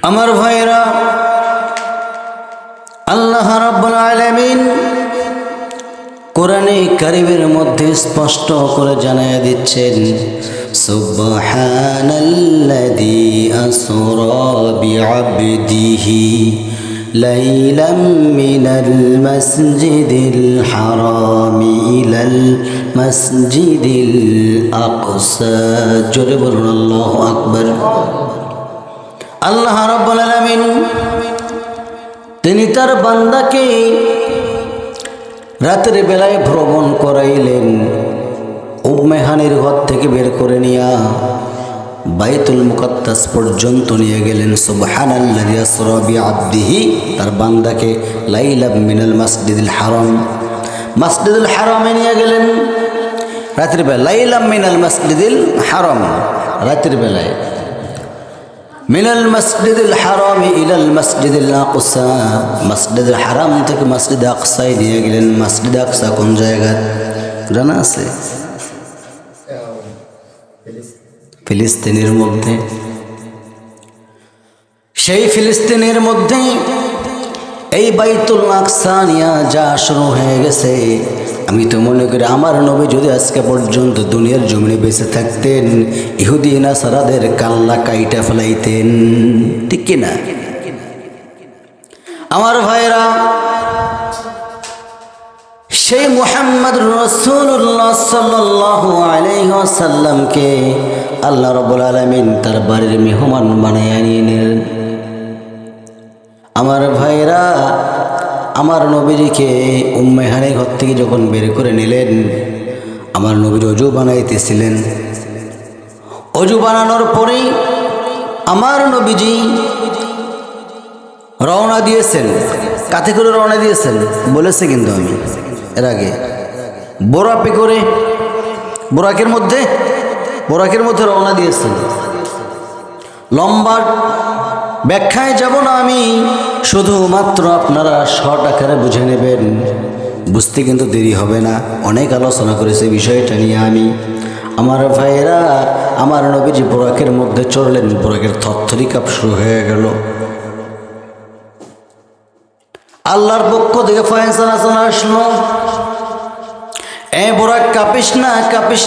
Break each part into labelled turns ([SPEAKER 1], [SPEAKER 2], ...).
[SPEAKER 1] আমার ভাইরা, আল্লাহ রাব্বুল আলামিন কোরআনে কারীমের মধ্যে স্পষ্ট করে জানায়া দিচ্ছেন, সুবহানাল্লাযী আসরা বিআবদিহি লাইলাম মিনাল মাসজিদিল হারামি ইলাল মাসজিদিল আকসা। জোরে বলুন আল্লাহু আকবার। আল্লাহ রাব্বুল আলামিন তিনি তার বান্দাকে রাতের বেলায় ভ্রমণ করাইলেন, উম্মে হানির ঘর থেকে বের করে নিয়া বাইতুল মুকাদ্দাস পর্যন্ত নিয়ে গেলেন। সুবহানাল্লাযী আসরা বিআবদিহি, তার বান্দাকে লাইলাম মিনাল মাসজিদিল হারাম, মসজিদুল হারামে নিয়ে গেলেন রাতের বেলা। লাইলাম মিনাল মাসজিদিল হারাম, রাতের বেলায়। মিনাল মসজিদুল হারাম ইলাল মসজিদুল আকসা, মসজিদুল হারাম থেকে মসজিদ আকসায় নিয়ে গেলেন। মসজিদ আকসা কোন জায়গা জানা আছে? ফিলিস্তিনের মধ্যে। সেই ফিলিস্তিনের মধ্যে এই বাইতুল আকসা নিয়ে যা শুরু হয়ে গেছে, আমি তো মনে করি আমার নবী যদি আজকে পর্যন্ত দুনিয়ার জমিনে বেঁচে থাকতেন, ইহুদি নাসারাদের কাল্লা কাইটা ফেলাইতেন, ঠিক কিনা? আমার ভাইরা, সেই মুহাম্মদ রাসূলুল্লাহ সাল্লাল্লাহু আলাইহি ওয়াসাল্লামকে আল্লাহ রাব্বুল আলামিন তার বাড়ির মেহমান বানায় নিয়ে নিলেন। আমার ভাইরা, আমার নবীকে উম্মে হানির ঘর থেকে যখন বের করে নিলেন, আমার নবীর অজু বানাইতেছিলেন। অজু বানানোর পরেই আমার নবীজি রওনা দিয়েছেন। কাতে করে রওনা দিয়েছেন বলেছে কিন্তু আমি এর আগে, বোরাপে করে, বোরাকের মধ্যে রওনা দিয়েছেন। লম্বা ব্যাখ্যায় যাব না আমি, শুধুমাত্র আপনারা শর্ট আকারে বুঝে নেবেন, বুঝতে কিন্তু দেরি হবে না। অনেক আলোচনা করেছে বিষয়টা নিয়ে আমি। আমার ভাইয়েরা, আমার নবীজি বোরাকের মধ্যে চড়লেন, বোরাকের থরথরি কাঁপ শুরু হয়ে গেল। আল্লাহর পক্ষ থেকে ফয়সালা চলে আসলো, এ বোরাক কাঁপিস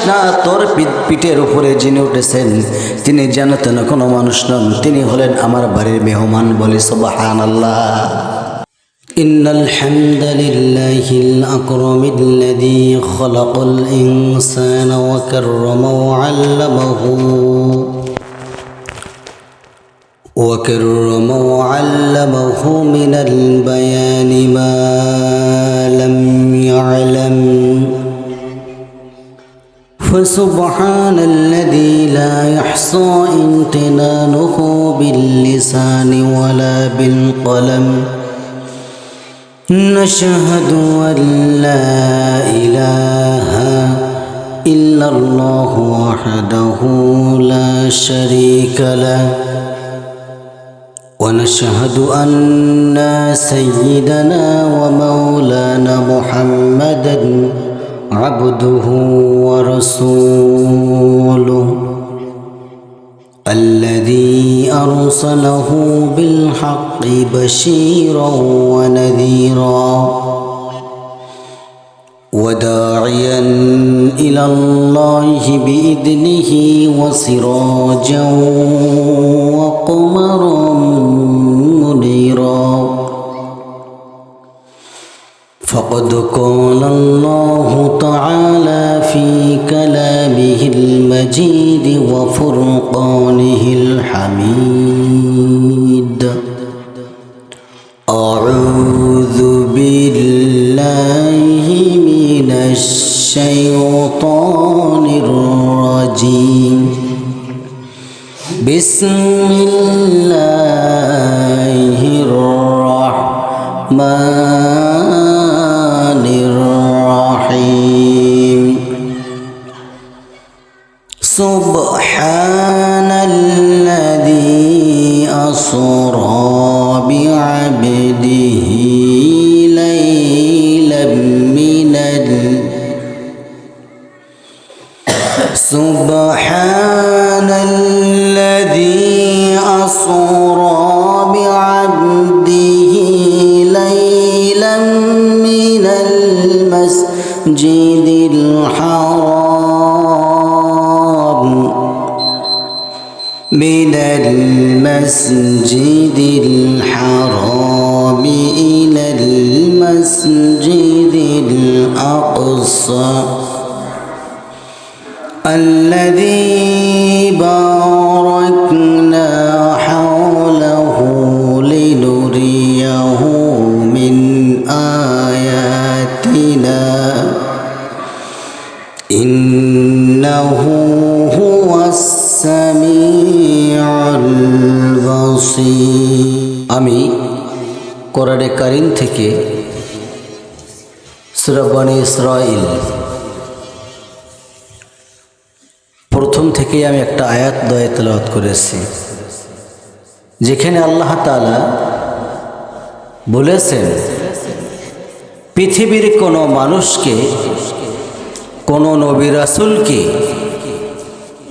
[SPEAKER 1] না, তোর পিঠের উপরে যিনি উঠেছেন তিনি যেন তেন কোনো মানুষ নন, তিনি হলেন আমার বাড়ির মেহমান। বলি সুবহানাল্লাহ। ইন্নাল হামদালিল্লাহিল আকরামিল্লাযী খালাকাল ইনসানা ওয়া কাররামাহু ওয়া 'আল্লামাহু وعلمه من البيان ما لم يعلم فسبحان الذي لا يحصى امتنانه باللسان ولا بالقلم نشهد أن لا إله إلا الله وحده لا شريك له ونشهد أن سيدنا ومولانا محمدا عبده ورسوله الذي أرسله بالحق بشيرا ونذيرا وداعيا إلى الله بإذنه وسراجا وقمرا منيرا فقد قال الله تعالى في كلامه المجيد وفرقانه الحميد أعوذ بالله من الشيطان الرجيم بسم الله الرحمن الرحيم سبحان الذي أسرى بعبده ليلا من سبحان الذي أسرى المسجد الحرام إلى المسجد الأقصى الذي باركنا حوله لنريه من آياتنا إنه هو السميع البصير। আমি কোরআনে কারীম থেকে সূরা বনী ইসরাঈল প্রথম থেকে আমি একটা আয়াত দয়ে তেলাওয়াত করেছি, যেখানে আল্লাহ তাআলা বলেছেন পৃথিবীর কোনো মানুষকে, কোনো নবী রাসূলকে,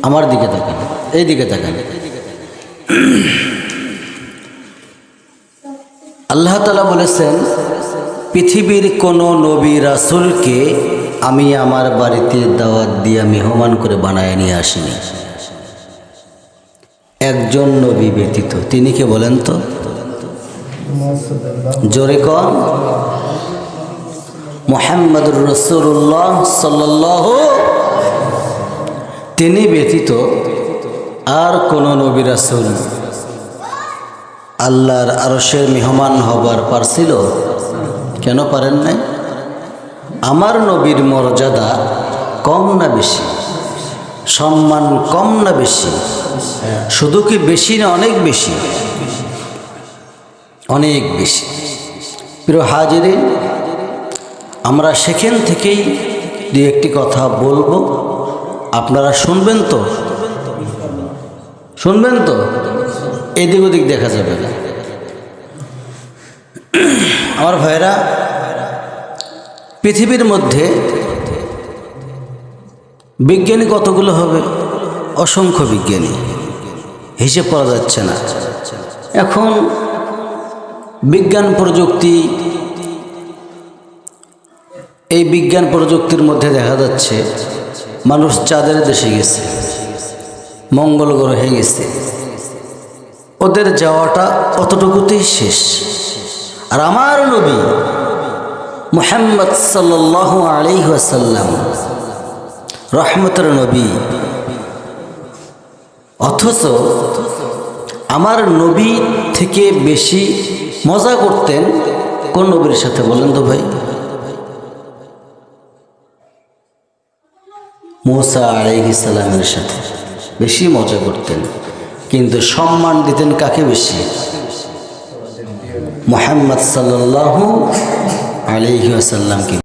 [SPEAKER 1] আমার দিকে তাকান, এই দিকে তাকান, আল্লাহ তাআলা বলেছেন পৃথিবীর কোনো নবী রাসূলকে আমি আমার বাড়িতে দাওয়াত দিয়ে মেহমান করে বানায় নিয়ে আসিনি, একজন নবী ব্যতীত। তিনি কে বলেন তো? জোরে কন, মুহাম্মদুর রাসূলুল্লাহ সাল্লাল্লাহু, তিনি ব্যতীত আর কোন নবী রাসূল আল্লাহর আরশের মেহমান হবার পারছিল? কেন পারেন নাই? আমার নবীর মর্যাদা কম না বেশি? সম্মান কম না বেশি? শুধু কি বেশি না অনেক বেশি? অনেক বেশি। প্রিয় হাজিরিন, আমরা সেখান থেকেই দুই একটি কথা বলবো, আপনারা শুনবেন তো? শুনবেন তো? এদিক ওদিক দেখা যাবে না। আমার ভাইরা, পৃথিবীর মধ্যে বিজ্ঞানী কতগুলো হবে? অসংখ্য বিজ্ঞানী, হিসেব করা যাচ্ছে না। এখন বিজ্ঞান প্রযুক্তি, এই বিজ্ঞান প্রযুক্তির মধ্যে দেখা যাচ্ছে মানুষ চাঁদের দেশে গেছে, মঙ্গল গ্রহে গেছে, ওদের যাওয়াটা অতটুকুতেই শেষ। আর আমার নবী মুহাম্মদ সাল্লাল্লাহু আলাইহি ওয়াসাল্লাম রহমতের নবী, অথচ আমার নবী থেকে বেশি মজা করতেন কোন নবীর সাথে বলেন তো ভাই? মূসা আলাইহিস সালামের সাথে বেশি মজা করতেন, কিন্তু সম্মান দিতেন কাকে বেশি? মুহাম্মদ সাল্লাল্লাহু আলাইহি ওয়াসাল্লামকে।